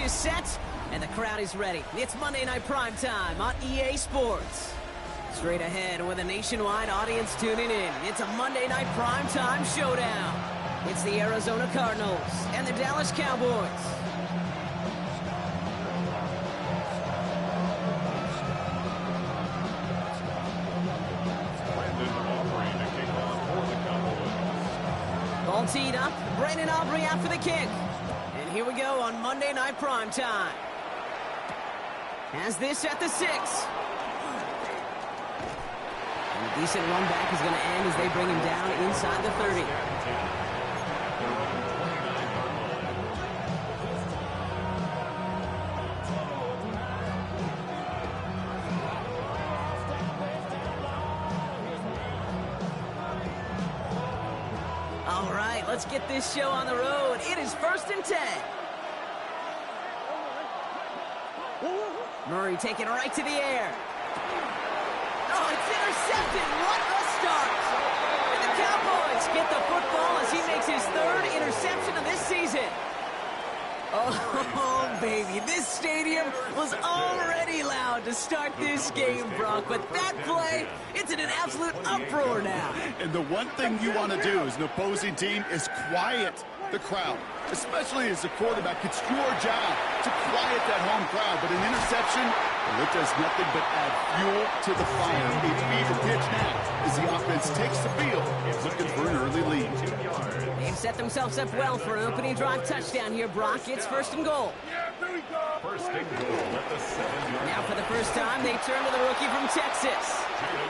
is set, and the crowd is ready. It's Monday Night Primetime on EA Sports. Straight ahead with a nationwide audience tuning in, it's a Monday Night Primetime showdown. It's the Arizona Cardinals and the Dallas Cowboys. Ball teed up, Brandon Aubrey out for the kick. And here we go on Monday Night Primetime. Has this at the 6. And a decent run back is going to end as they bring him down inside the 30. All right, let's get this show on the road. It is 1st and 10. Murray taking it right to the air. Oh, it's intercepted. What a start. And the Cowboys get the football as he makes his 3rd interception of this season. Oh, baby, this stadium was already loud to start this game, Brock, but that play, it's in an absolute uproar now. And the one thing you want to do as an opposing team is quiet the crowd, especially as the quarterback. It's your job to quiet that home crowd, but an interception, well, it does nothing but add fuel to the fire. A fever pitch now as the offense takes the field, looking for an early lead. They've set themselves up well for an opening drive touchdown here, Brock. It's 1st and goal. First and goal at the 7-yard. Now for the first time, they turn to the rookie from Texas.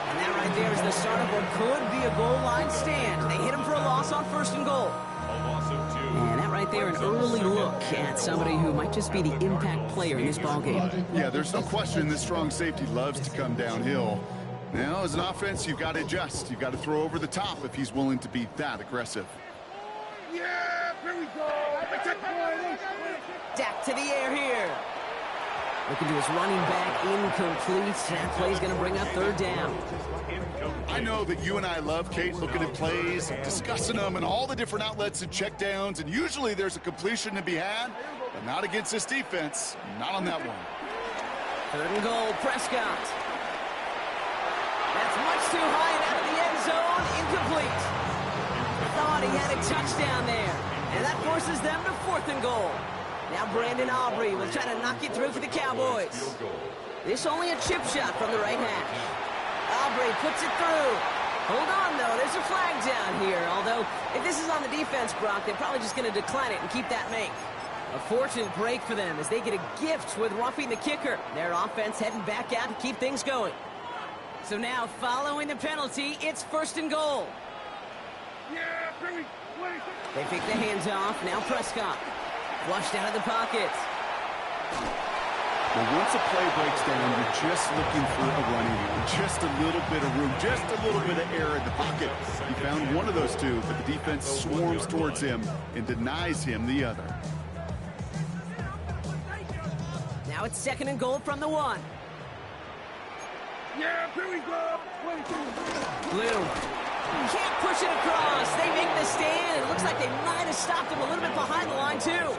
And that right there is the start of what could be a goal line stand. They hit him for a loss on 1st and goal. And that right there, an early look at somebody who might just be the impact player in this ballgame. Yeah, there's no question this strong safety loves to come downhill. Now, as an offense, you've got to adjust. You've got to throw over the top if he's willing to be that aggressive. Yeah, here we go. Dak to the air here. Looking to his running back, incomplete. That play's going to bring up 3rd down. I know that you and I love, Kate, looking at plays, discussing them, and all the different outlets and checkdowns, and usually there's a completion to be had, but not against this defense. Not on that one. 3rd and goal, Prescott. That's much too high and out of the end zone, incomplete. Thought he had a touchdown there, and that forces them to 4th and goal. Now Brandon Aubrey will try to knock it through for the Cowboys. This only a chip shot from the right hash. Aubrey puts it through. Hold on, though. There's a flag down here. Although, if this is on the defense, Brock, they're probably just going to decline it and keep that make. A fortunate break for them as they get a gift with roughing the kicker. Their offense heading back out to keep things going. So now, following the penalty, it's 1st and goal. They pick the hands off. Now Prescott. Flushed out of the pocket. Well, once a play breaks down, you're just looking for a running game. Just a little bit of room, just a little bit of air in the pocket. He found one of those two, but the defense swarms towards him and denies him the other. Now it's 2nd and goal from the 1. Yeah, here we go. Blue. Can't push it across. They make the stand. It looks like they might have stopped him a little bit behind the line, too.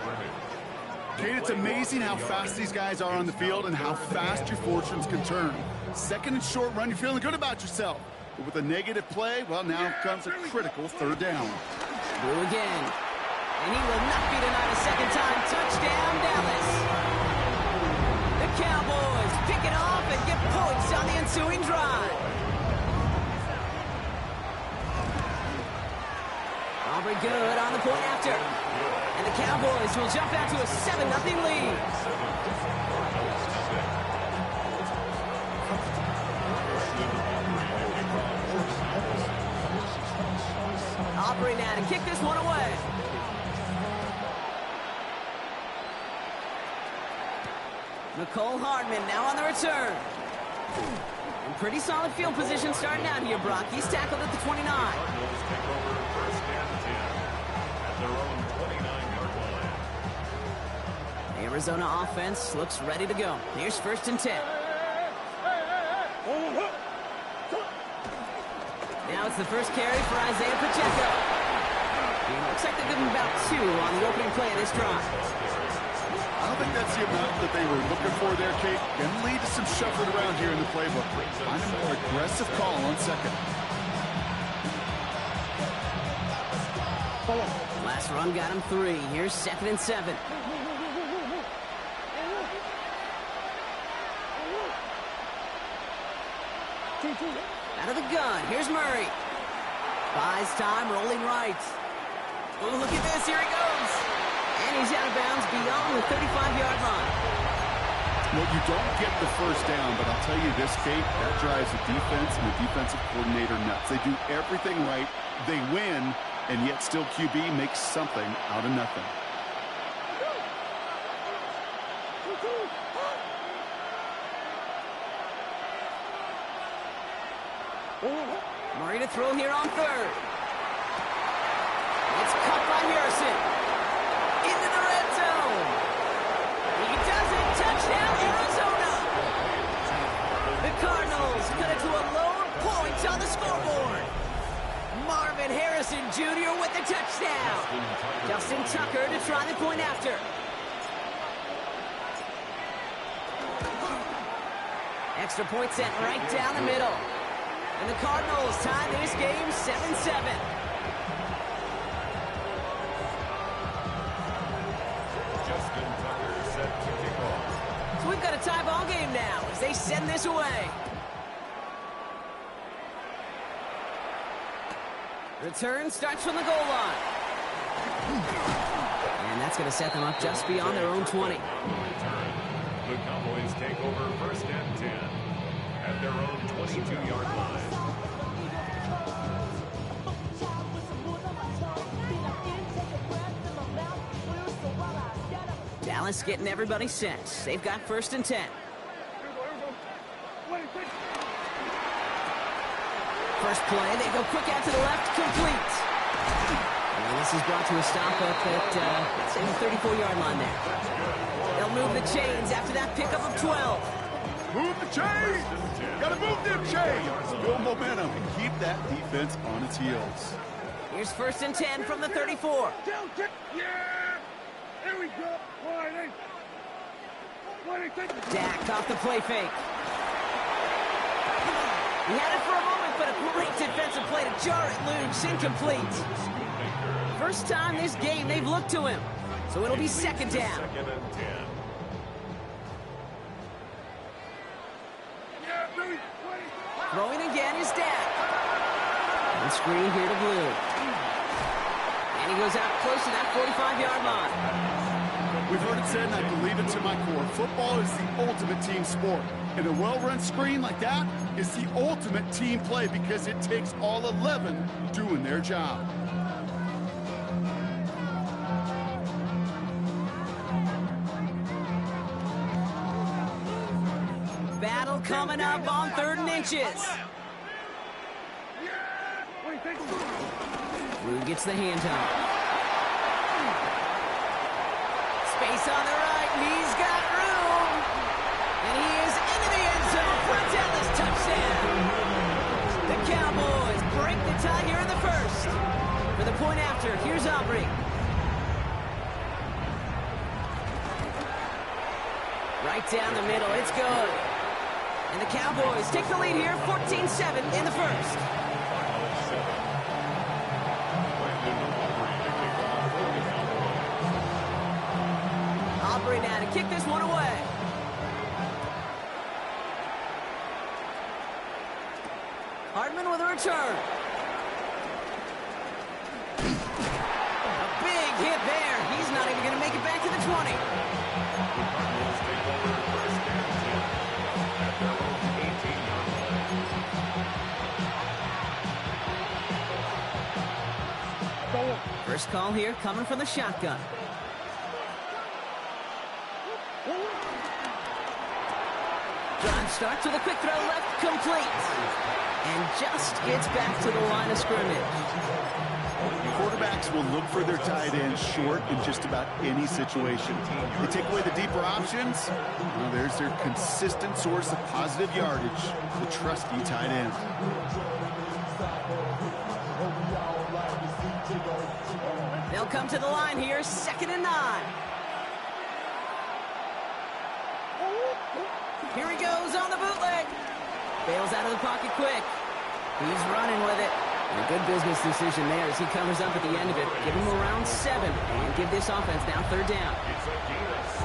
Kate, it's amazing how fast these guys are on the field and how fast your fortunes can turn. 2nd and short run, you're feeling good about yourself. But with a negative play, well, now comes a critical 3rd down. Blue again. And he will not be denied a 2nd time. Touchdown, Dallas. The Cowboys pick it off and get points on the ensuing drive. Aubrey good on the point after. And the Cowboys will jump out to a 7-0 lead. Aubrey now to kick this one away. Nicole Hardman now on the return. And pretty solid field position starting out here, Brock. He's tackled at the 29. Arizona offense looks ready to go. Here's 1st and 10. Now it's the first carry for Isaiah Pacheco. It looks like they're giving about 2 on the opening play of this drive. I don't think that's the amount that they were looking for there, Kate. Can lead to some shuffling around here in the playbook. Find a more aggressive call on second. Last run got him 3. Here's 2nd and 7. Out of the gun. Here's Murray. Buys time, rolling right. Oh, look at this. Here he goes. And he's out of bounds beyond the 35-yard line. Well, you don't get the first down, but I'll tell you this, Kate, that drives the defense and the defensive coordinator nuts. They do everything right. They win, and yet still QB makes something out of nothing. Murray to throw here on 3rd. It's caught by Harrison. Into the red zone. He does it. Touchdown, Arizona. The Cardinals cut it to a lone point on the scoreboard. Marvin Harrison Jr. with the touchdown. Justin Tucker to try the point after. Extra point sent right down the middle. And the Cardinals tie this game 7-7. Justin Tucker set to kick off. So we've got a tie ball game now as they send this away. Return starts from the goal line. And that's going to set them up just beyond their own 20. The Cowboys take over 1st and 10 at their own 22-yard line. Dallas getting everybody set. They've got 1st and 10. First play, they go quick out to the left, complete. And this is brought to a stop up at the 34-yard line there. They'll move the chains after that pickup of 12. Move the chains! Gotta move them chains! Build momentum and keep that defense on its heels. Here's 1st and 10 from the 34. Yeah! Here we go! Dak off the play fake. He had it for a moment, but a great defensive play to jar it loose, incomplete. First time this game they've looked to him, so it'll be 2nd down. 2nd and 10. Throwing again is Dak. And screen here to Blue. And he goes out close to that 45-yard line. We've heard it said, and I believe it to my core, football is the ultimate team sport. And a well-run screen like that is the ultimate team play because it takes all 11 doing their job. Battle coming up on 3rd and inches. Blue gets the handoff. Space on the right, and he's got room. And he is into the end zone for a Dallas touchdown. The Cowboys break the tie here in the 1st. For the point after, here's Aubrey. Right down the middle, it's good. And the Cowboys take the lead here, 14-7 in the 1st. Aubrey now to kick this one away. Hardman with a return. A big hit there. He's not even going to make it back to the 20. The Cardinals take over 1st and 10 at their own 18-yard line. First call here coming from the shotgun. John starts with a quick throw left, complete. And just gets back to the line of scrimmage. Quarterbacks will look for their tight ends short in just about any situation. They take away the deeper options. Well, there's their consistent source of positive yardage, the trusty tight end. They'll come to the line here, 2nd and 9. Here he goes on the bootleg. Bails out of the pocket quick. He's running with it. And a good business decision there as he covers up at the end of it. Give him around 7 and give this offense now 3rd down.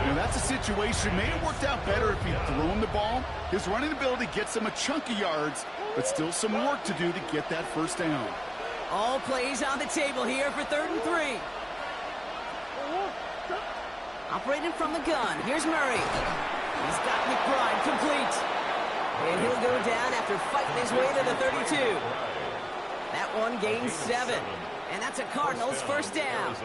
Now that's a situation. May have worked out better if he'd thrown the ball. His running ability gets him a chunk of yards, but still some work to do to get that 1st down. All plays on the table here for 3rd and 3. Operating from the gun. Here's Murray. He's got McBride complete. And he'll go down after fighting his way to the 32. That one gains 7. And that's a Cardinals 1st down.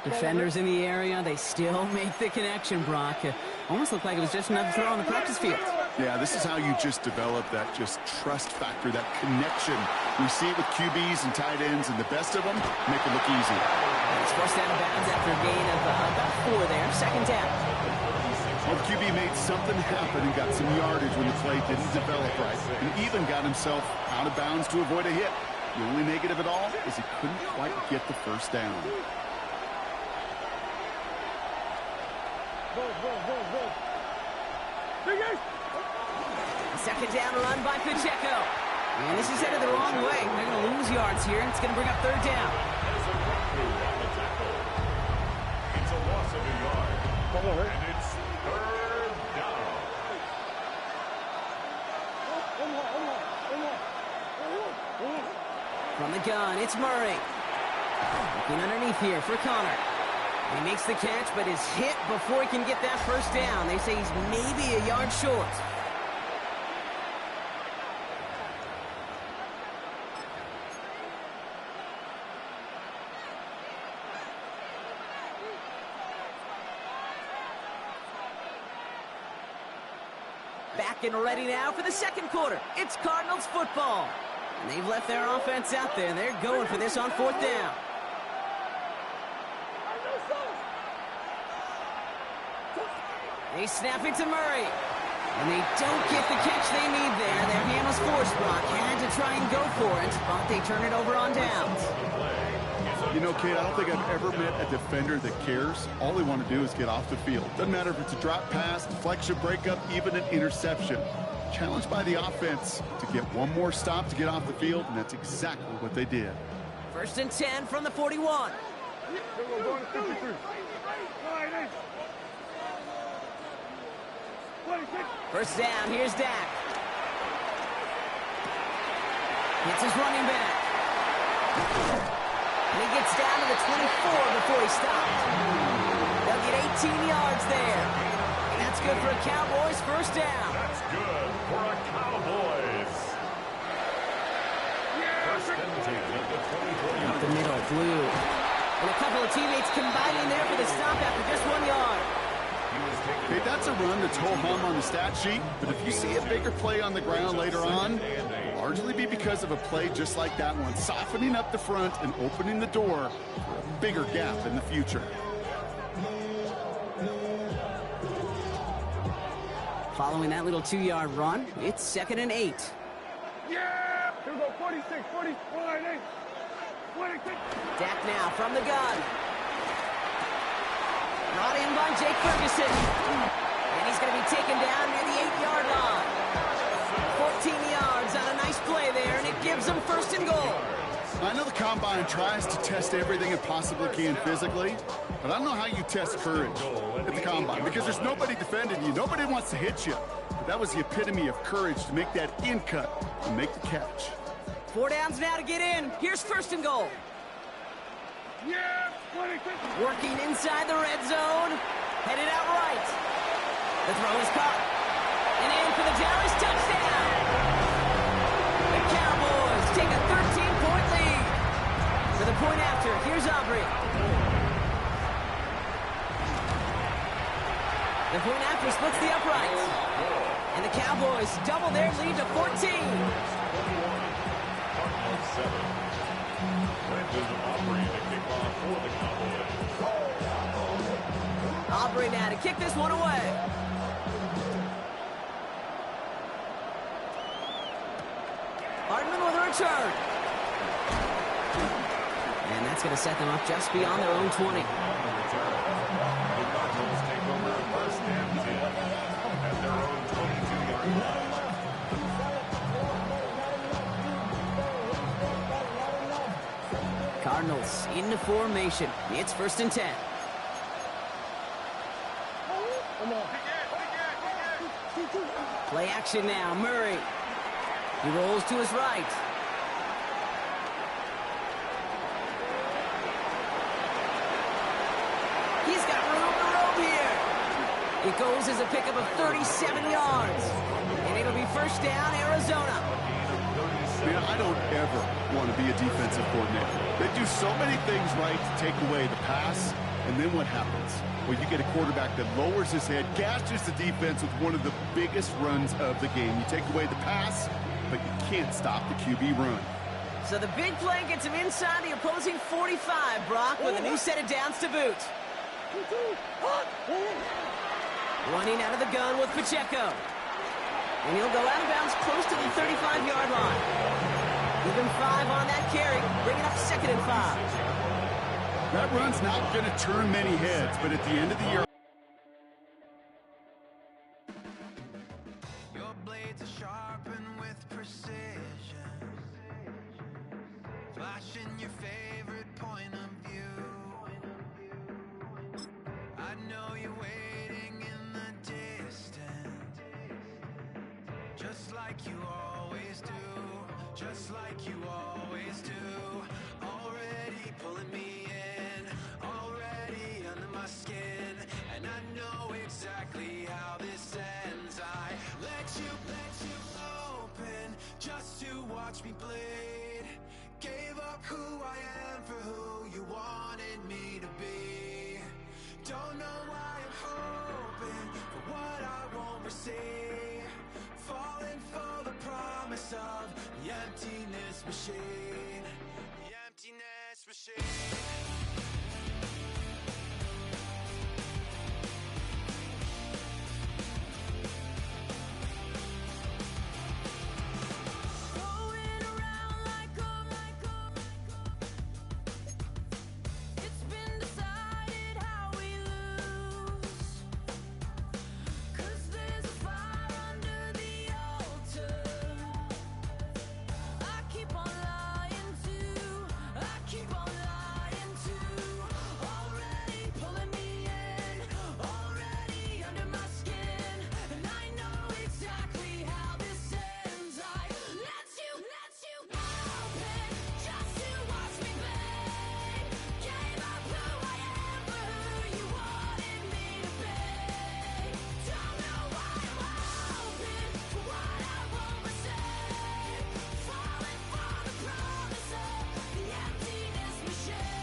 Defenders in the area, they still make the connection, Brock. Almost looked like it was just another throw on the practice field. Yeah, this is how you just develop that just trust factor, that connection. We see it with QBs and tight ends, and the best of them make it look easy. It's forced out of bounds after a gain of about 4 there. 2nd down. Well, the QB made something happen and got some yardage when the play didn't develop right, and even got himself out of bounds to avoid a hit. The only negative at all is he couldn't quite get the 1st down. Second down run by Pacheco. And this is headed the wrong way. They're going to lose yards here, and it's going to bring up 3rd down. It's a loss of a yard. And it's 3rd down. From the gun, it's Murray. Looking underneath here for Connor. He makes the catch, but is hit before he can get that 1st down. They say he's maybe a yard short. Back and ready now for the 2nd quarter. It's Cardinals football. And they've left their offense out there. They're going for this on 4th down. They snap it to Murray. And they don't get the catch they need there. Their hand was forced, Brock. Had to try and go for it, but they turn it over on downs. You know, Kate, I don't think I've ever met a defender that cares. All they want to do is get off the field. Doesn't matter if it's a drop pass, deflection, breakup, even an interception. Challenged by the offense to get one more stop to get off the field, and that's exactly what they did. 1st and 10 from the 41. First down, here's Dak. It's his running back. And he gets down to the 24 before he stopped. They'll get 18 yards there. And that's good for a Cowboys 1st down. That's good for a Cowboys. 1st and 10 at the 20-20. Up the middle, Blue. And a couple of teammates combining there for the stop after just 1 yard. Okay, that's a run that's ho-hum on the stat sheet, but if you see a bigger play on the ground later on, it'll largely be because of a play just like that one, softening up the front and opening the door for a bigger gap in the future. Following that little 2-yard run, it's 2nd and 8. Yeah! Here we go, 46, 40, 48, 46. Dak now from the gun. Brought in by Jake Ferguson. And he's going to be taken down near the 8-yard line. 14 yards on a nice play there, and it gives them 1st and goal. I know the Combine tries to test everything it possibly can physically, but I don't know how you test courage at the Combine, because there's nobody defending you. Nobody wants to hit you. But that was the epitome of courage to make that in cut and make the catch. 4 downs now to get in. Here's 1st and goal. Yeah! 26. Working inside the red zone. Headed out right. The throw is caught. And in for the Dallas touchdown. The Cowboys take a 13-point lead. For the point after, here's Aubrey. The point after splits the uprights. And the Cowboys double their lead to 14. Aubrey now to kick this one away. Hardman with a return. And that's going to set them up just beyond their own 20. Cardinals into formation. It's 1st and 10. Come on. Play action now, Murray. He rolls to his right. He's got room to roam here. It goes as a pickup of 37 yards. And it'll be 1st down, Arizona. Man, I don't ever want to be a defensive coordinator. They do so many things right to take away the pass, and then what happens? Well, you get a quarterback that lowers his head, gashes the defense with one of the biggest runs of the game. You take away the pass, but you can't stop the QB run. So the big play gets him inside the opposing 45, Brock, with a new set of downs to boot. Running out of the gun with Pacheco. And he'll go out of bounds close to the 35-yard line. Give him 5 on that carry, bringing up 2nd and 5. That run's not going to turn many heads, but at the end of the year, Your blades are sharpened with precision, flashing your favorite point of view. I know you're waiting in the distance, just like you always do, just like you always do. Already pulling me in, already under my skin, and I know exactly how this ends. I let you open just to watch me bleed. Gave up who I am for who you wanted me to be. Don't know why I'm hoping for what I won't receive. Falling for the promise of the emptiness machine. The emptiness machine. It's been decided how we lose. 'Cause there's a fire under the altar. I keep on lying to. I keep on lying to. Already pulling me in. Already under my skin. And I know exactly how this ends. I let you open just to watch me bleed. Gave up who I am for who you wanted me to be. Don't know why I'm hoping for what I won't receive. Falling for the promise of the emptiness machine.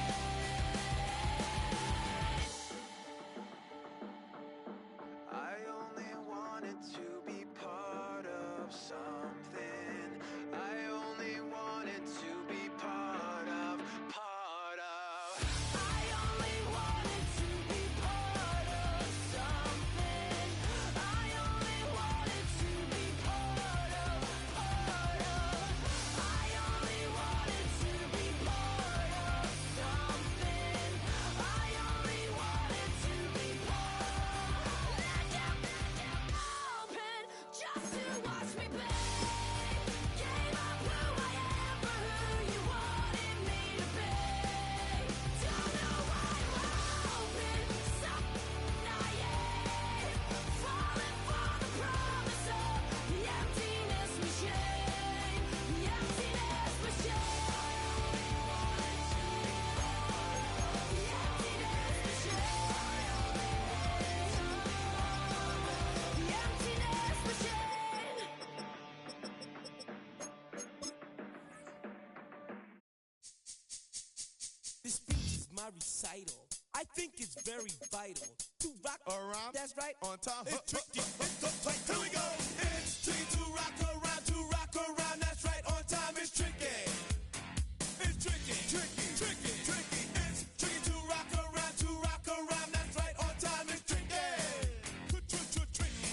I only wanted to be part of something. I only wanted to be part of. I only wanted to be part of something. I only wanted to be part of. I only wanted to be part of something. I only wanted to be part. Let you open just to watch me bleed. Gave up who I am for who you wanted me to be. Don't know why I'm hoping something naive. Falling for the promise of the emptiness machine. The emptiness machine. The emptiness machine. The emptiness machine. This speech is my recital. I think it's very vital to rock around. That's right, on time. It's tricky. It's uptight. Here we go. It's tricky to rock around. To rock around. That's right, on time. It's tricky. It's tricky. Tricky. Tricky. Tricky. It's tricky to rock around. To rock around. That's right, on time. It's tricky.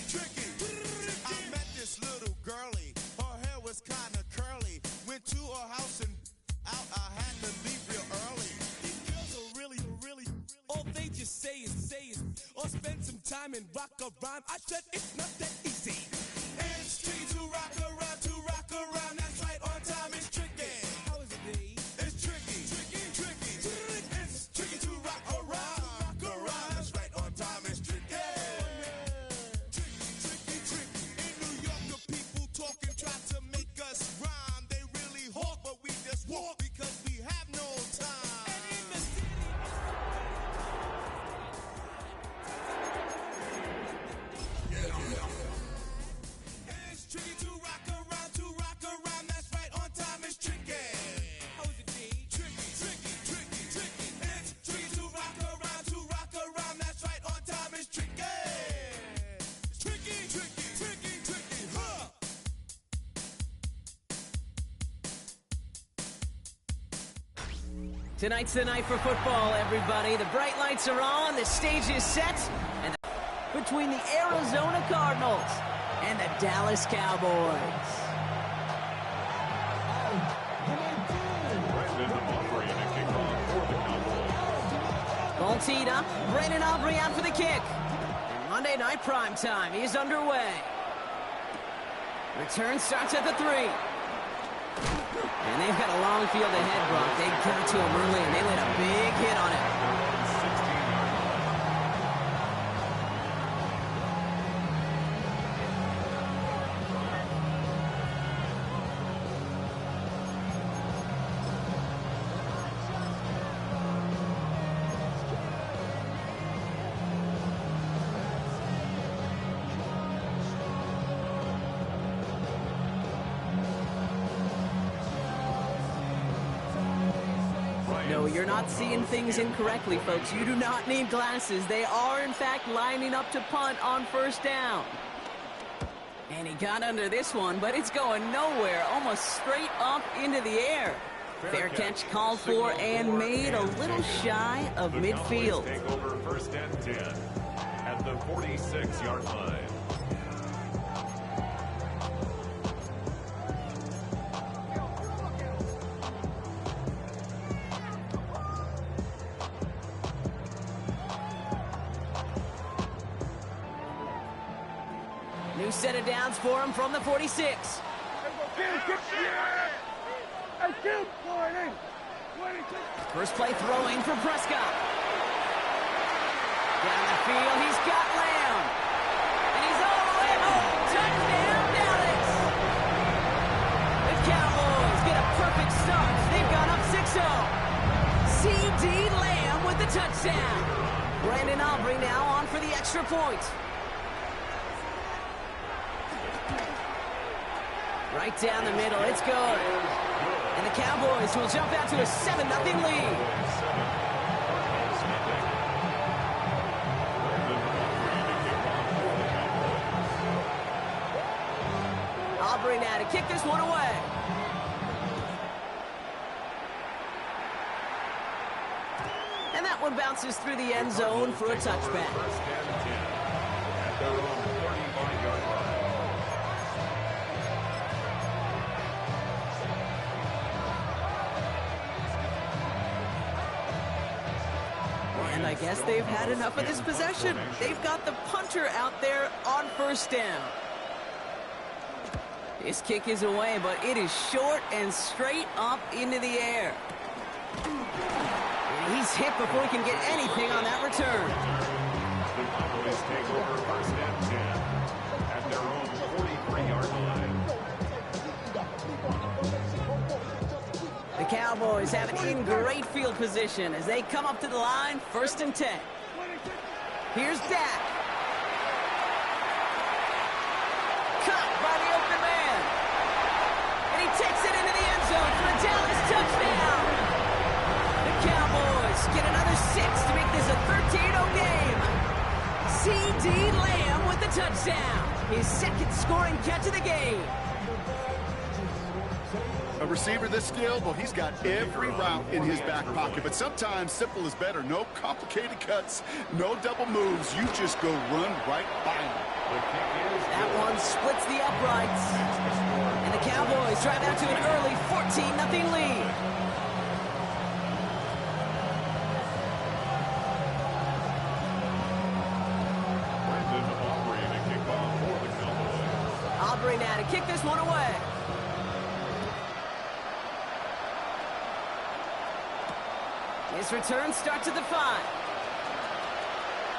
Tricky. I met this little girlie. Her hair was kind of curly. Went to her house and out. I had to leave real early. These girls are really, all they just say is, or spend some time and rock a rhyme. I said it's not that easy. It's tricky to rock around, that's right, on time. It's tricky. How is it, Dave? It's tricky. Tonight's the night for football, everybody. The bright lights are on, the stage is set, and between the Arizona Cardinals and the Dallas Cowboys. Brandon Aubrey in a kickoff for the Cowboys. Ball teed up, Brandon Aubrey out for the kick. And Monday Night Primetime is underway. Return starts at the 3. And they've got a long field ahead, Brock. They got to him early, and they laid a big hit on it. 16-yard No, you're not seeing things incorrectly, folks. You do not need glasses. They are, in fact, lining up to punt on first down. And he got under this one, but it's going nowhere, almost straight up into the air. Fair catch called for and made a little shy of The midfield. Cowboys take over first and 10 at the 46-yard line. New set of downs for him from the 46. Hey, Kim, forward in. 22. First play throwing for Prescott. Down the field, he's got Lamb. And he's all the way home. Touchdown, Dallas. The Cowboys get a perfect start. They've gone up 6-0. C.D. Lamb with the touchdown. Brandon Aubrey now on for the extra point. Right down the middle, it's good. And the Cowboys will jump out to a 7-0 lead. Aubrey now to kick this one away. And that one bounces through the end zone for a touchback. First and 10 at their own 35-yard line. And I guess they've had enough of this possession. They've got the punter out there on first down. This kick is away, but it is short and straight up into the air. And he's hit before he can get anything on that return. The Cowboys take over first and 10 at their own 43-yard line. The Cowboys have it in great field position as they come up to the line, first and 10. Here's Dak. Caught by the open man. And he takes it into the end zone for a Dallas touchdown. The Cowboys get another 6 to make this a 13-0 game. C.D. Lamb with the touchdown. His second scoring catch of the game. A receiver this skilled, well, he's got every route in his back pocket. But sometimes simple is better. No complicated cuts, no double moves. You just go run right by him. That one splits the uprights. And the Cowboys drive out to an early 14-0 lead. Brandon Aubrey in a kickoff for the Cowboys. Aubrey now to kick this one away. His return starts at the 5.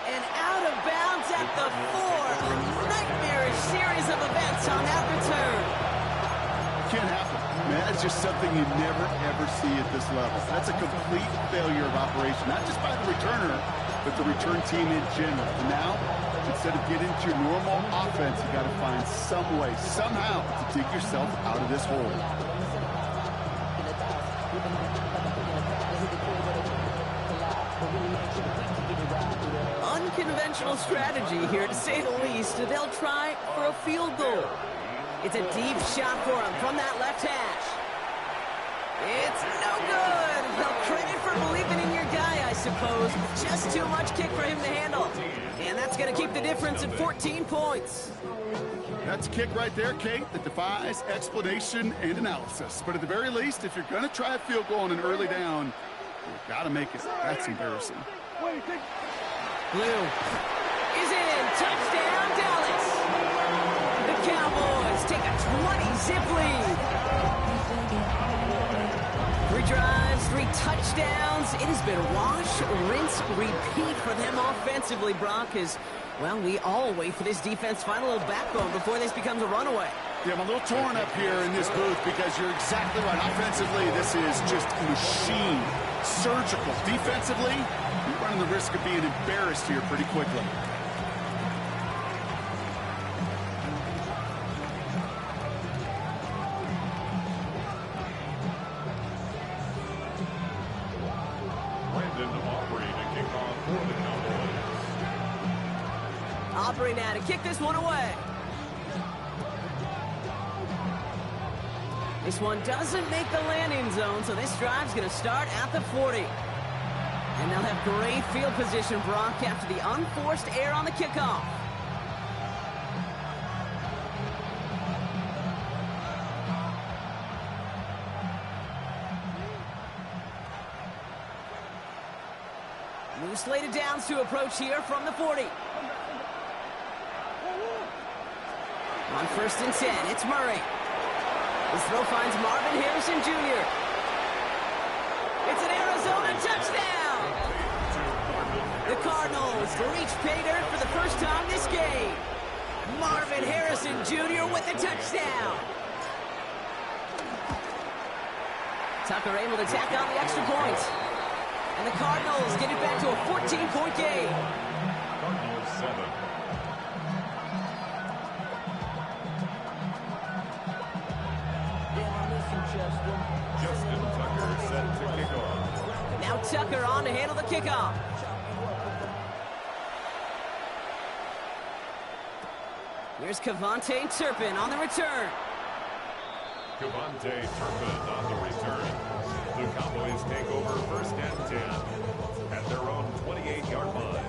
And out of bounds at the 4. A nightmarish series of events on that return. Can't happen. Man, that's just something you never, ever see at this level. That's a complete failure of operation, not just by the returner, but the return team in general. And now, instead of getting into your normal offense, you got to find some way, somehow, to dig yourself out of this hole. Unconventional strategy here, to say the least. They'll try for a field goal. It's a deep shot for him from that left hash. It's no good. Well, credit for believing in your guy, I suppose. Just too much kick for him to handle. And that's going to keep the difference at 14 points. That's a kick right there, Kate, that defies explanation and analysis. But at the very least, if you're going to try a field goal on an early down, you've got to make it. That's embarrassing. Blue is in. Touchdown, Dallas. The Cowboys take a 20-zip lead. 3 drives, 3 touchdowns. It has been wash, rinse, repeat for them offensively, Brock, as, well, we all wait for this defense to find a little backbone before this becomes a runaway. Yeah, I'm a little torn up here in this booth because you're exactly right. Offensively, this is just machine, surgical. Defensively, you're running the risk of being embarrassed here pretty quickly. Aubrey now to kick this one away. This one doesn't make the landing zone, so this drive's going to start at the 40. And they'll have great field position, Brock, after the unforced error on the kickoff. New slated downs to approach here from the 40. On 1st and 10, it's Murray. This throw finds Marvin Harrison Jr. It's an Arizona touchdown! The Cardinals reach pay dirt for the first time this game. Marvin Harrison Jr. with a touchdown. Tucker able to tack on the extra point. And the Cardinals get it back to a 14-point game. Cardinals 7. Justin Tucker set to kick off. Now Tucker on to handle the kickoff. Here's Kevontae Turpin on the return. Kevontae Turpin on the return. The Cowboys take over 1st and 10 at their own 28-yard line.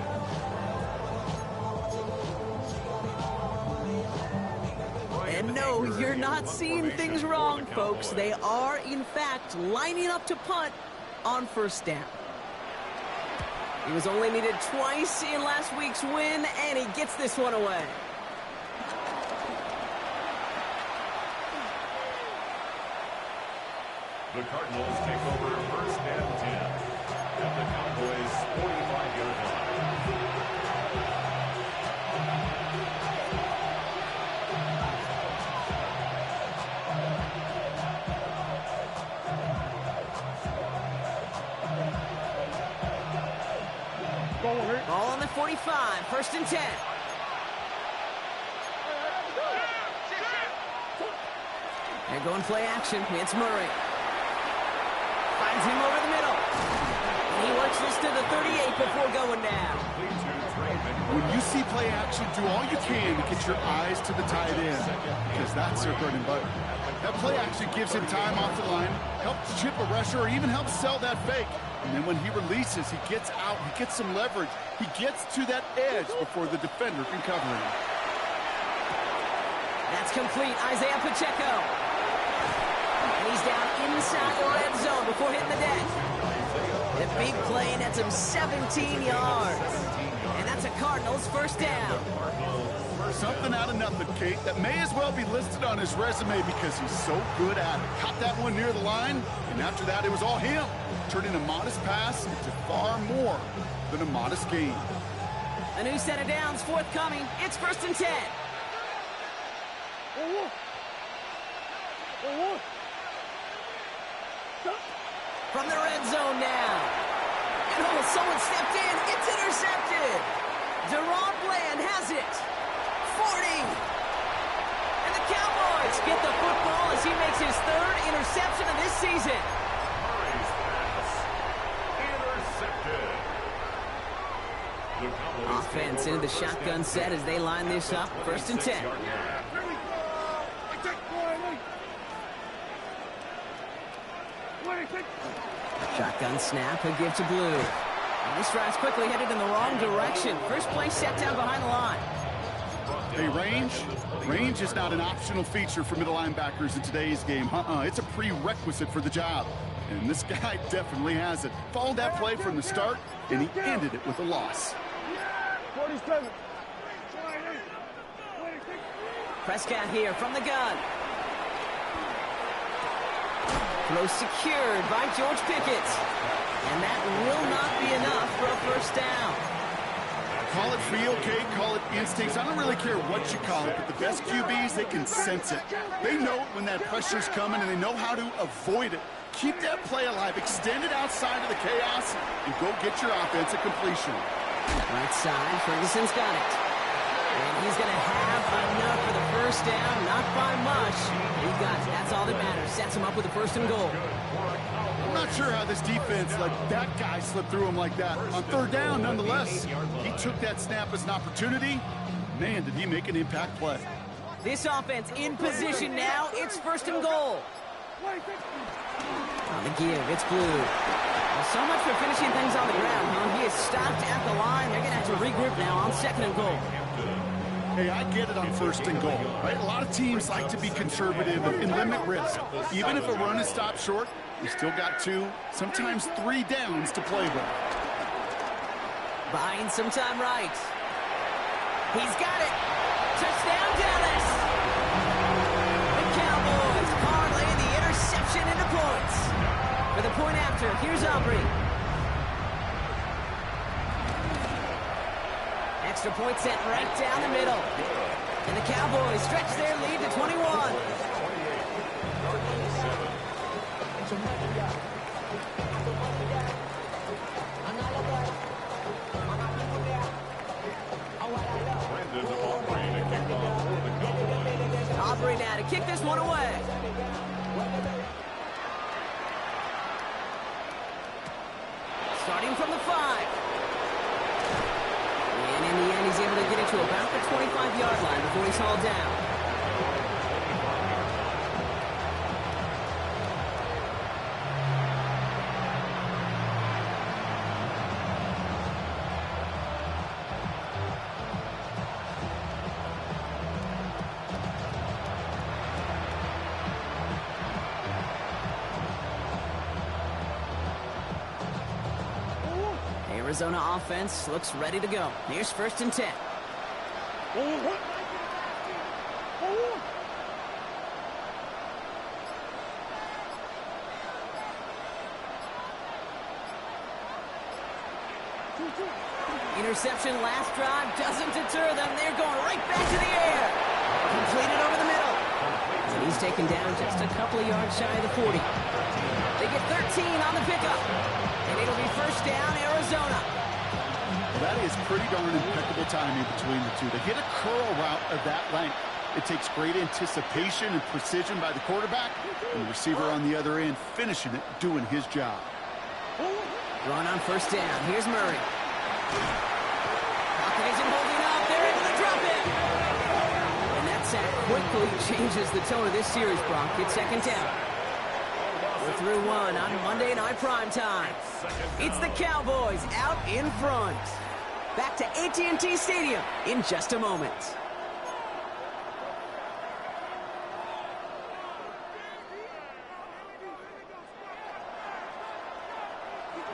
And no, you're not seeing things wrong, folks. They are, in fact, lining up to punt on 1st down. He was only needed twice in last week's win, and he gets this one away. The Cardinals take over 1st and 10 at the Cowboys' 45-yard line. Ball on the 45, 1st and 10. They're going play action. It's Murray. Finds him over the middle. And he works this to the 38 before going down. When you see play action, do all you can to get your eyes to the tight end, because that's their bread and butter. That play action gives him time off the line, helps chip a rusher, or even helps sell that fake. And then when he releases, he gets out, he gets some leverage. He gets to that edge before the defender can cover him. That's complete. Isaiah Pacheco. And he's down inside the red zone before hitting the deck. The big play nets him 17 yards. And that's a Cardinals 1st down. Something out of nothing, Kate, that may as well be listed on his resume because he's so good at it. Caught that one near the line, and after that, it was all him, turning a modest pass into far more than a modest gain. A new set of downs forthcoming. It's 1st and 10. From the red zone now. And oh, someone stepped in. It's intercepted. Deron Bland has it. 40. And the Cowboys get the football as he makes his 3rd interception of this season. Murray's pass intercepted. The Cowboys Offense into the shotgun set as they line this up. 1st and 10. Shotgun snap, a give to Blue. And this drive's quickly headed in the wrong direction. First play set down behind the line. Hey, range is not an optional feature for middle linebackers in today's game. It's a prerequisite for the job. And this guy definitely has it. Followed that play from the start, and he ended it with a loss. 47. Prescott here from the gun. Throw secured by George Pickett. And that will not be enough for a first down. Call it feel, okay, call it instincts. I don't really care what you call it, but the best QBs, they can sense it. They know it when that pressure's coming, and they know how to avoid it. Keep that play alive, extend it outside of the chaos, and go get your offensive completion. Right side, Ferguson's got it. And he's going to have enough for the first down, not by much. He got it. That's all that matters. Sets him up with a first and goal. I'm not sure how this defense let that guy slip through him like that. On third down, nonetheless, he took that snap as an opportunity. Man, did he make an impact play. This offense in position now. It's first and goal. On the give, it's Blue. Well, so much for finishing things on the ground, huh? He is stopped at the line. They're going to have to regroup now on second and goal. Hey, I get it on first and goal, right? A lot of teams like to be conservative and limit risk. Even if a run is stopped short, you still got 2, sometimes 3 downs to play with. Buying some time right. He's got it. Touchdown, Dallas. The Cowboys parlay the interception into points. For the point after, here's Aubrey. Extra point set right down the middle. And the Cowboys stretch their lead to 21. Aubrey now to kick this one away. Starting from the 5. And in the end, he's able to get it to about the 25-yard line before he's hauled down. Arizona offense looks ready to go. Here's first and 10. Interception last drive doesn't deter them. They're going right back to the air. Completed over the middle. And he's taken down just a couple of yards shy of the 40. They get 13 on the pickup. And it'll be first down, Arizona. That is pretty darn impeccable timing between the two. To hit a curl route of that length, it takes great anticipation and precision by the quarterback, and the receiver on the other end finishing it, doing his job. Run on first down. Here's Murray. Pocket isn't holding up. They're able to drop it. And that sack quickly changes the tone of this series, Brock. It's second down. We're through one on Monday Night Primetime. It's the Cowboys out in front. Back to AT&T Stadium in just a moment.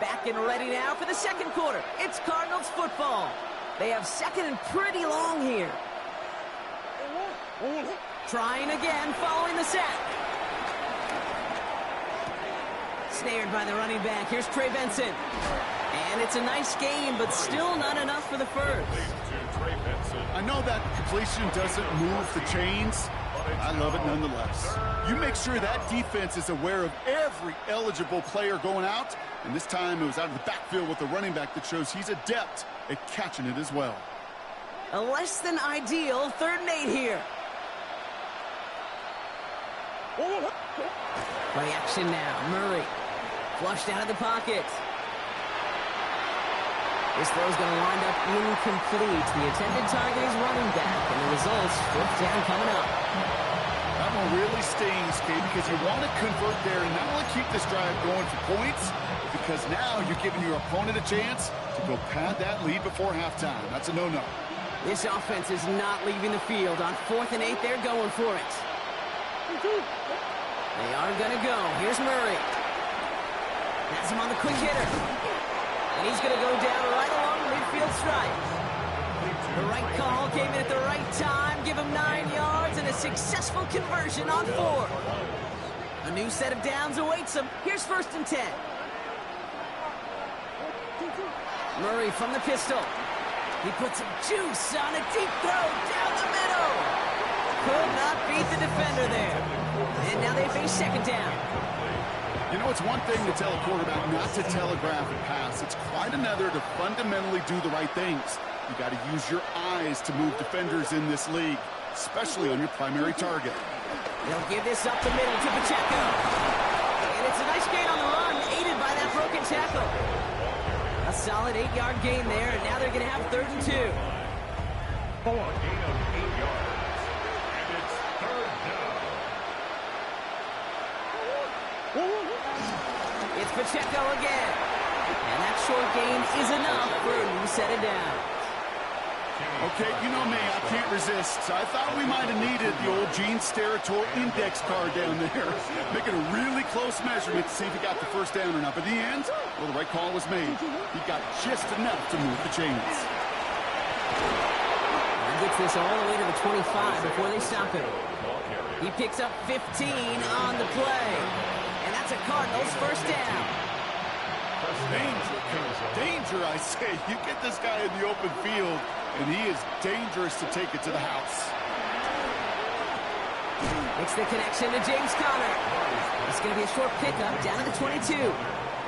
Back and ready now for the second quarter. It's Cardinals football. They have second and pretty long here. Trying again following the sack. Snared by the running back. Here's Trey Benson. And it's a nice game, but still not enough for the first. I know that completion doesn't move the chains. I love it nonetheless. You make sure that defense is aware of every eligible player going out. And this time it was out of the backfield with the running back that shows he's adept at catching it as well. A less than ideal 3rd and 8 here. Play action now. Murray. Flushed out of the pocket. This throw's going to wind up incomplete. The intended target is running back, and the results, 4th down coming up. That one really stings, Kate, because you want to convert there and not only keep this drive going for points, because now you're giving your opponent a chance to go pad that lead before halftime. That's a no-no. This offense is not leaving the field. On 4th and 8, they're going for it. They are going to go. Here's Murray. Has him on the quick hitter. And he's going to go down right along the midfield stripe. The right call came in at the right time. Give him 9 yards and a successful conversion on 4. A new set of downs awaits him. Here's 1st and 10. Murray from the pistol. He puts some juice on a deep throw down the middle. Could not beat the defender there. And now they face 2nd down. You know, it's one thing to tell a quarterback not to telegraph a pass. It's quite another to fundamentally do the right things. You got to use your eyes to move defenders in this league, especially on your primary target. They'll give this up the middle to Pacheco. And it's a nice gain on the run, aided by that broken tackle. A solid 8-yard gain there, and now they're going to have 3rd and 2. Gain of 8 yards. And it's 3rd down. It's Pacheco again. And that short gain is enough for a new set of downs. Okay, you know me, I can't resist. I thought we might have needed the old Gene Steratore index card down there. Making a really close measurement to see if he got the 1st down or not. But in the end, well, the right call was made. He got just enough to move the chains. He gets this all the way to the 25 before they stop him. He picks up 15 on the play. And that's a Cardinals 1st down. Danger, danger, I say. You get this guy in the open field, and he is dangerous to take it to the house. It's the connection to James Conner. It's going to be a short pickup down to the 22.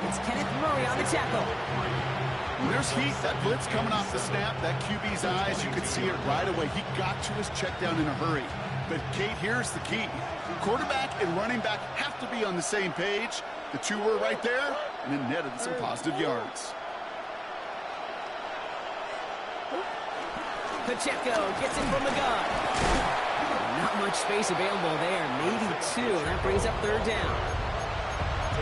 It's Kenneth Murray on the tackle. When there's heat, that blitz coming off the snap, that QB's eyes, you could see it right away. He got to his check down in a hurry. But, Kate, here's the key. Quarterback and running back have to be on the same page. The two were right there, and it netted some positive yards. Pacheco gets in from the gun. Not much space available there, maybe 2. That brings up 3rd down.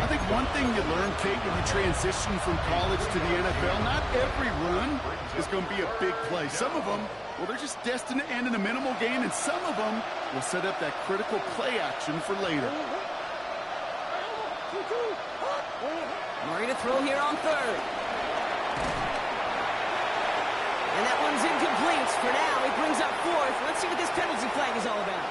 I think one thing you learn, Kate, when you transition from college to the NFL, not every run is going to be a big play. Some of them, well, they're just destined to end in a minimal gain, and some of them will set up that critical play action for later. Murray to throw here on 3rd. And that one's incomplete for now. He brings up 4th. Let's see what this penalty flag is all about.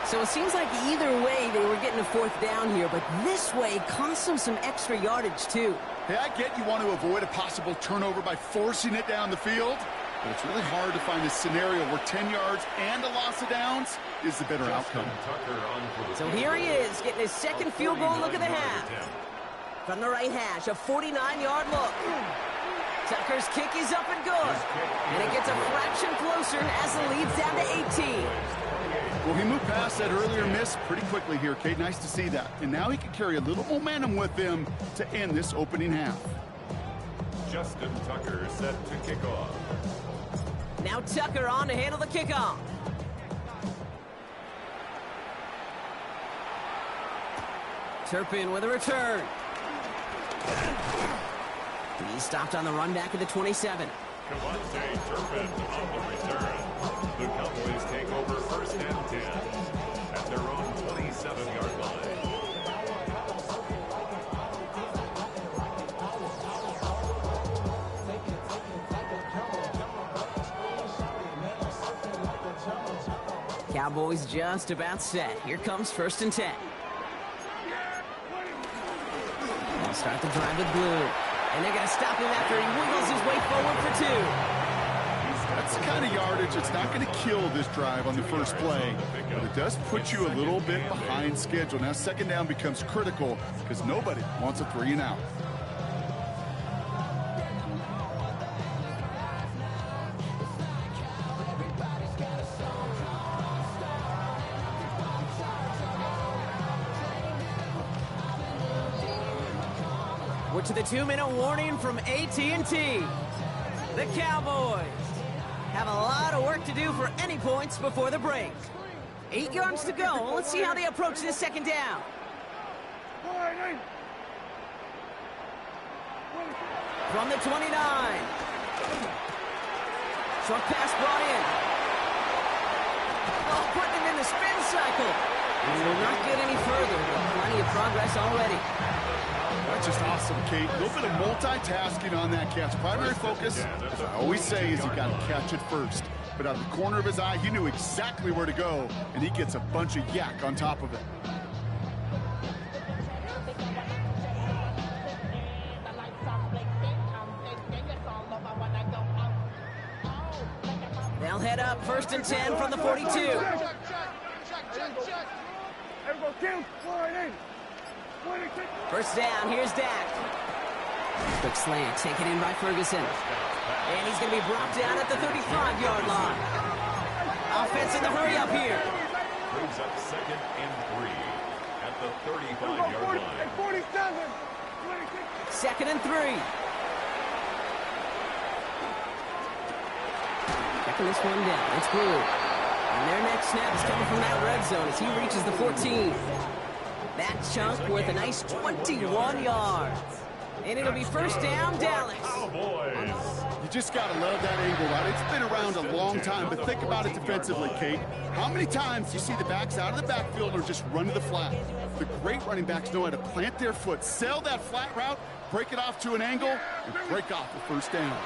So it seems like either way they were getting a 4th down here, but this way cost them some extra yardage too. Hey, I get you want to avoid a possible turnover by forcing it down the field, but it's really hard to find a scenario where 10 yards and a loss of downs is the better outcome. So here he is, getting his 2nd field goal look of the half. From the right hash, a 49-yard look. Tucker's kick is up and good. And it gets a fraction closer as the lead's down to 18. Well, he moved past that earlier miss pretty quickly here, Kate. Nice to see that. And now he can carry a little momentum with him to end this opening half. Justin Tucker set to kick off. Now Tucker on to handle the kickoff. Turpin with a return. He's stopped on the run back at the 27. Cavante Turpin on the return. The Cowboys take over 1st and 10 at their own 27-yard line. Cowboys just about set. Here comes 1st and 10. They'll start the drive with Blue. And they're going to stop him after he wiggles his way forward for 2. That's the kind of yardage that's not going to kill this drive on the first play, but it does put you a little bit behind schedule. Now 2nd down becomes critical because nobody wants a 3 and out. We're to the 2-minute warning from AT&T. The Cowboys have a lot of work to do for any points before the break. 8 yards to go. Let's see how they approach this second down. From the 29. Short pass brought in. Oh, putting him in the spin cycle. He will not get any further, but plenty of progress already. That's just awesome, Kate. A little bit of multitasking on that catch. Primary focus, as I always say, is you got to catch it first. But out of the corner of his eye, he knew exactly where to go, and he gets a bunch of yak on top of it. They'll head up 1st and 10 from the 42. First down, here's Dak. Quick slant, taken in by Ferguson. And he's going to be brought down at the 35-yard line. Offense in the hurry up here. Brings up 2nd and 3 at the 35-yard line. 2nd and 3. Checking this one down. It's Brew. And their next snap is coming from that red zone as he reaches the 14. That chunk worth a nice 21 yards. And it'll be first down, Dallas. Cowboys. You just got to love that angle, right? It's been around a long time, but think about it defensively, Kate. How many times do you see the backs out of the backfield or just run to the flat? The great running backs know how to plant their foot, sail that flat route, break it off to an angle, and break off the first down.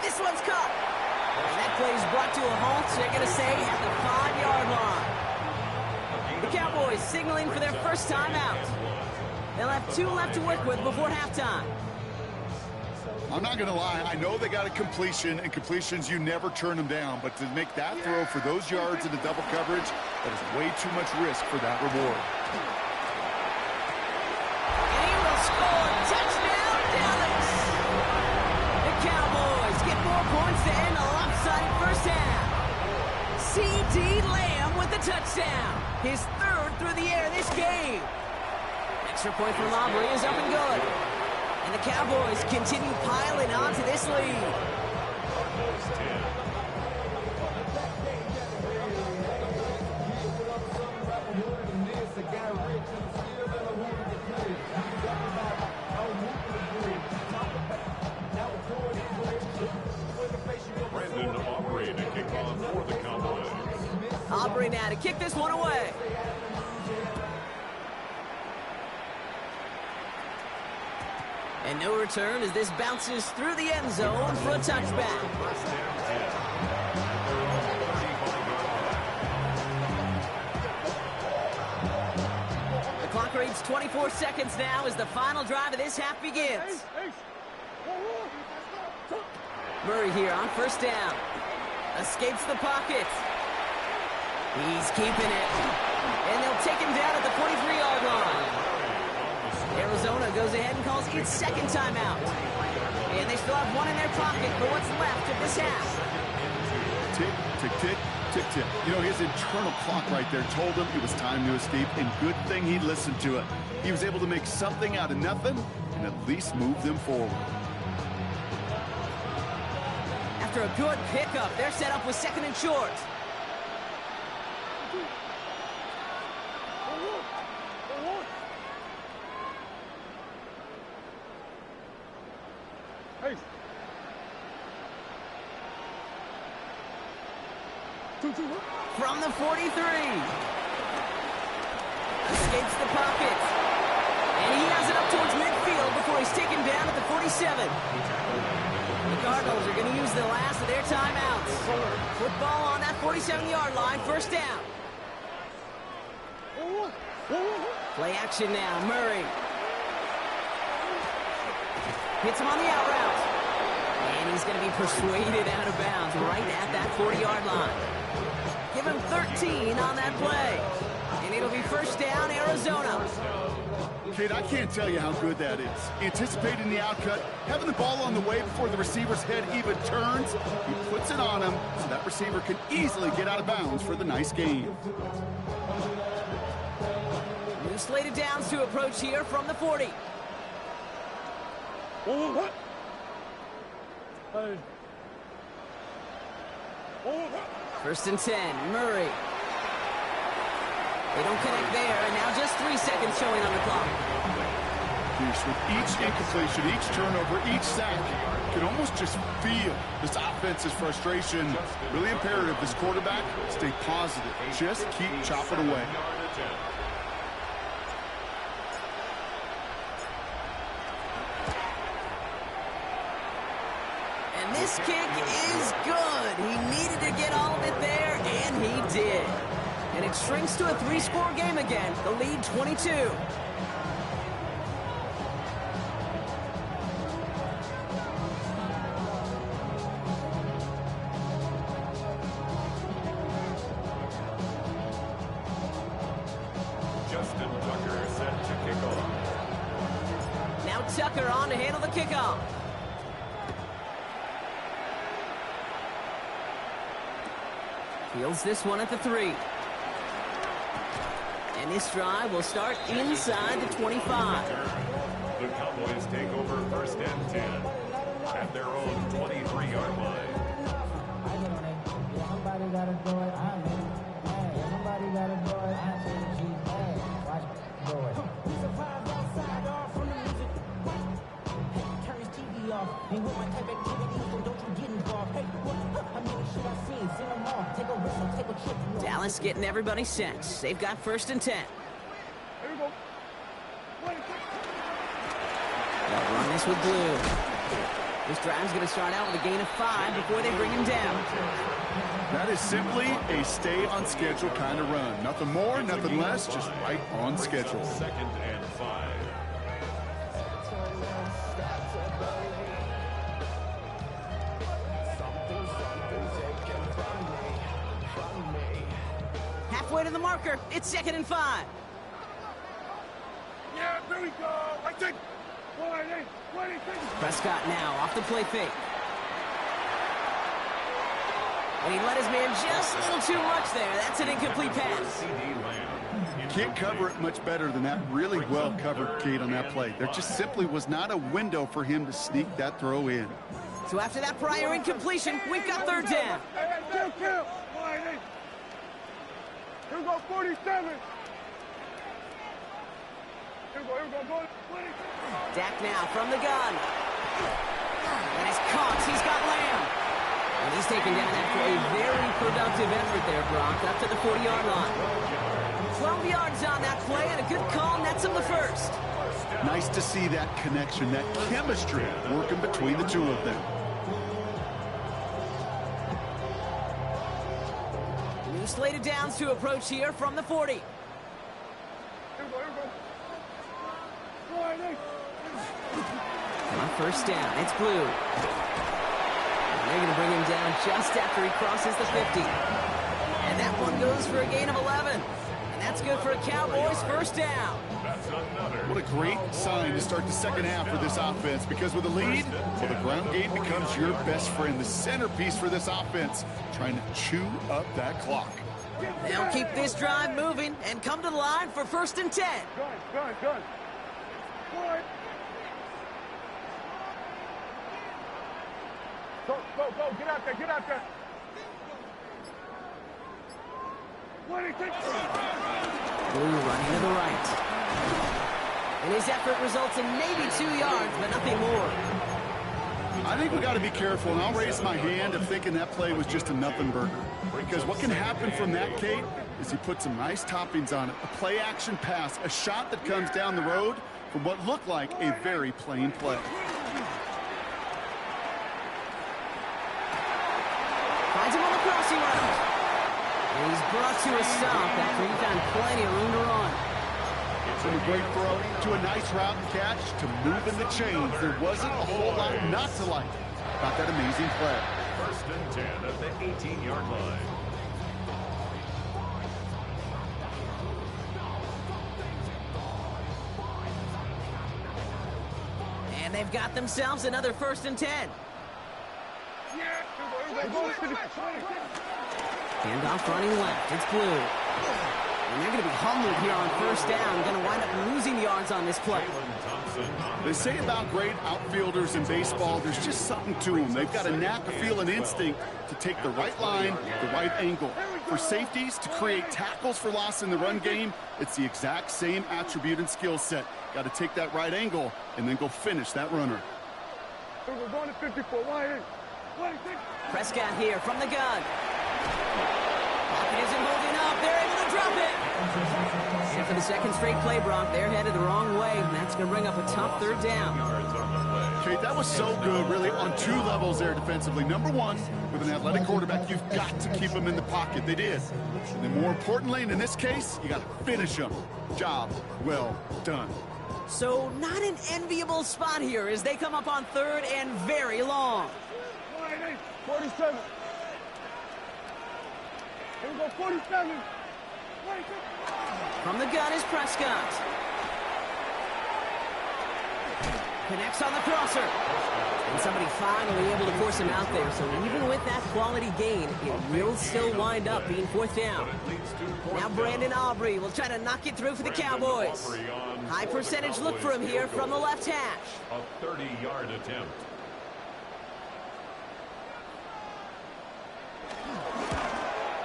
This one's caught. And that play is brought to a halt, they're going to say, at the 5-yard line. The Cowboys signaling for their first time out. They'll have 2 left to work with before halftime. I'm not going to lie. I know they got a completion, and completions, you never turn them down. But to make that throw for those yards in the double coverage, that is way too much risk for that reward. And he will score. Touchdown, Dallas. The Cowboys get 4 points to end a lopsided first half. C.D. Lamb with the touchdown. His 3rd through the air this game. Extra point from Aubrey is up and good. And the Cowboys continue piling on to this lead. Brandon Aubrey to kick off for the Cowboys. Aubrey now to kick this one away. And no return as this bounces through the end zone for a touchback. First and 10 at their own 35-yard line. The clock reads 24 seconds now as the final drive of this half begins. Murray here on first down. Escapes the pocket. He's keeping it. And they'll take him down at the 43-yard line. Arizona goes ahead and calls its second timeout. And they still have 1 in their pocket for what's left of this half. Tick, tick, tick, tick, tick. You know, his internal clock right there told him it was time to escape, and good thing he listened to it. He was able to make something out of nothing and at least move them forward. After a good pickup, they're set up with 2nd and short. From the 43. Escapes the pocket. And he has it up towards midfield before he's taken down at the 47. The Cardinals are going to use the last of their timeouts. Football on that 47-yard line, first down. Play action now, Murray. Hits him on the out route. And he's going to be persuaded out of bounds right at that 40-yard line. Give him 13 on that play. And it'll be first down, Arizona. Kate, I can't tell you how good that is. Anticipating the outcut, having the ball on the way before the receiver's head even turns. He puts it on him so that receiver can easily get out of bounds for the nice gain. New slated downs to approach here from the 40. What? Hey. First and 10, Murray. They don't connect there, and now just 3 seconds showing on the clock. Pierce, with each incompletion, each turnover, each sack, you can almost just feel this offense's frustration. Really imperative, this quarterback, stay positive. Just keep chopping away. And this kick is good. He needed to get all of it there, and he did. And it shrinks to a 3-score game again. The lead 22. Justin Tucker set to kick off. Now Tucker on to handle the kickoff. Fields this one at the 3. And this drive will start inside the 25. The Cowboys take over first and 10 at their own 23-yard line. Somebody gotta do it. I'm in. Hey, somebody gotta do it. I say, geez, hey, watch me do it. We survived outside off from the music. Hey, turn his TV off. Ain't with my type activity, so don't you get involved. Hey, what? How many shit I seen? Seen them all. Take a whistle, take a trip. Dallas getting everybody set. They've got first and 10. Here we go. They'll run this with Blue. This drive's going to start out with a gain of 5 before they bring him down. That is simply a stay-on-schedule kind of run. Nothing more, nothing less, just right on schedule. Second and 5. Halfway to the marker. It's second and 5. Yeah, there we go. Right there. 26. Prescott now off the play fake. And he let his man just a little too much there. That's an incomplete pass. CD Lamb. Can't cover it much better than that. Really well covered, Kate, on that play. There just simply was not a window for him to sneak that throw in. So after that prior incompletion, we've got third down. Hey, kill. 28. Here we go, 47. Here we go, 26. Dak now from the gun. And he's caught. He's got Lamb. And he's taken down after a very productive effort there, Brock, up to the 40-yard line. 12 yards on that play, and a good call nets him the first. Nice to see that connection, that chemistry working between the two of them. New slated downs to approach here from the 40. Here we go. 28. On first down, it's Blue. And they're going to bring him down just after he crosses the 50. And that one goes for a gain of 11. And that's good for a Cowboys first down. What a great sign to start the second half for this offense, because with a lead, well, the ground game becomes your best friend, the centerpiece for this offense, trying to chew up that clock. They'll keep this drive moving and come to the line for first and 10. Gun. Boy. Go. Get out there. 26. Blue running to the right. And his effort results in maybe 2 yards, but nothing more. I think we got to be careful, and I'll raise my hand of thinking that play was just a nothing burger. Because what can happen from that, Kate, is he put some nice toppings on it. A play-action pass, a shot that comes down the road from what looked like a very plain play. Finds him on the crossing route. And he's brought to a stop after he found plenty of room to run. From a great throw to a nice route and catch to moving the chains. There wasn't a whole lot not to like about that amazing play. First and 10 at the 18-yard line. And they've got themselves another first and 10. Handoff running left. It's Blue. And they're going to be humbled here on first down. Going to wind up losing yards on this play. Jalen Thompson Wilson on the They say about great outfielders in baseball, there's just something to them. They've got a knack, a feel, an instinct to take the right line, the right angle. For safeties, to create tackles for loss in the run game, it's the exact same attribute and skill set. Got to take that right angle and then go finish that runner. We're going to 54. 1-8. 1-6. Prescott here from the gun. Pocket isn't holding up. They're able to drop it. And for the second straight play, Brock, they're headed the wrong way, and that's going to bring up a tough third down. yards on the play. Kate, that was so good, really, on two levels there defensively. Number one, with an athletic quarterback, you've got to keep him in the pocket. They did. And then more importantly, and in this case, you got to finish him. Job well done. So not an enviable spot here as they come up on third and very long. 1-8. 47. Here we go. 47. 46. From the gun is Prescott. Connects on the crosser. And somebody finally able to force him out there. So even with that quality gain, it will still wind up being fourth down. But it leads to fourth Now down. Brandon Aubrey will try to knock it through for the Cowboys. Aubrey on High fourth. percentage look for him here from the left hash. A 30-yard attempt.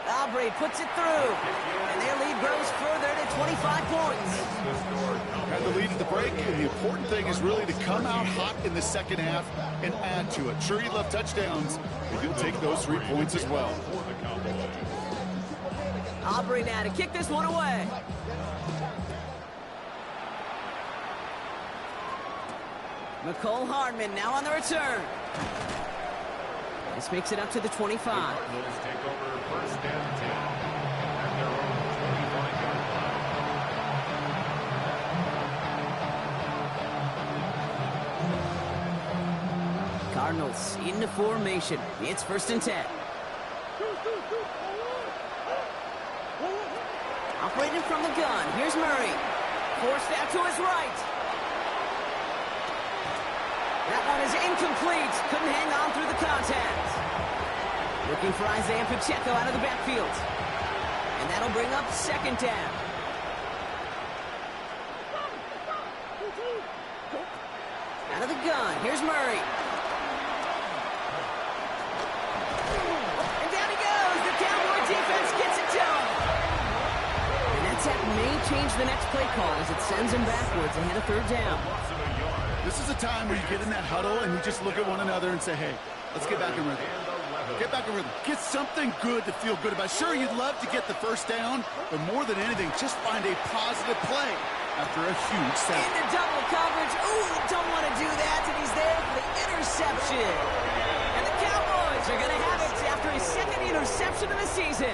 Aubrey puts it through. And their lead grows further to 25 points. The score. Had the lead at the break, and the important thing is really to come out hot in the second half and add to it. Sure, you love touchdowns, but you'll take those 3 points as well. For the Cowboys. Aubrey now to kick this one away. Nicole Hardman now on the return. This makes it up to the 25. Cardinals take over first and 10 at their own 25-yard line. Cardinals into formation. It's first and 10. Operating from the gun. Here's Murray. Forced out to his right. That one is incomplete. Couldn't hang on through the contact. Looking for Isaiah Pacheco out of the backfield. And that'll bring up second down. Out of the gun. Here's Murray. And down he goes. The Cowboy defense gets it done. And that sack may change the next play call as it sends him backwards ahead of third down. Loss of a yard. This is a time where you get in that huddle and you just look at one another and say, hey, let's get back in rhythm. Get back in rhythm. Get something good to feel good about. Sure, you'd love to get the first down, but more than anything, just find a positive play after a huge sack. Into double coverage. Ooh, don't want to do that. And he's there for the interception. And the Cowboys are going to have it after his second interception of the season.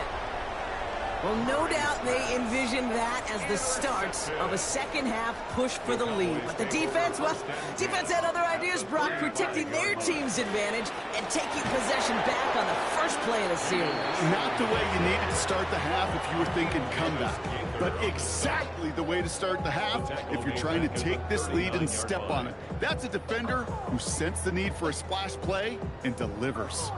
Well, no doubt they envisioned that as the start of a second-half push for the lead. But the defense, well, defense had other ideas, Brock, protecting their team's advantage and taking possession back on the first play of the series. Not the way you needed to start the half if you were thinking comeback, but exactly the way to start the half if you're trying to take this lead and step on it. That's a defender who sensed the need for a splash play and delivers.